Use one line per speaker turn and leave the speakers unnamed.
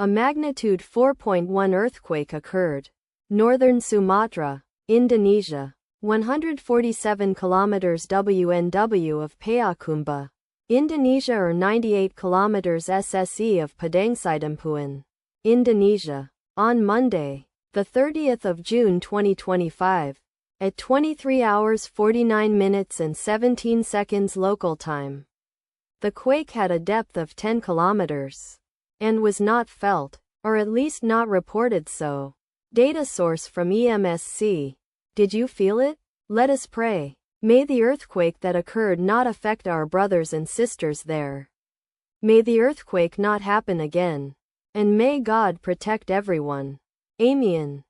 A magnitude 4.1 earthquake occurred. Northern Sumatra, Indonesia. 147 kilometers WNW of Payakumbuh, Indonesia, or 98 kilometers SSE of Padangsidampuan, Indonesia. On Monday, the 30th of June 2025, at 23 hours 49 minutes and 17 seconds local time. The quake had a depth of 10 kilometers and was not felt, or at least not reported so. Data source from EMSC. Did you feel it? Let us pray. May the earthquake that occurred not affect our brothers and sisters there. May the earthquake not happen again. And may God protect everyone. Amen.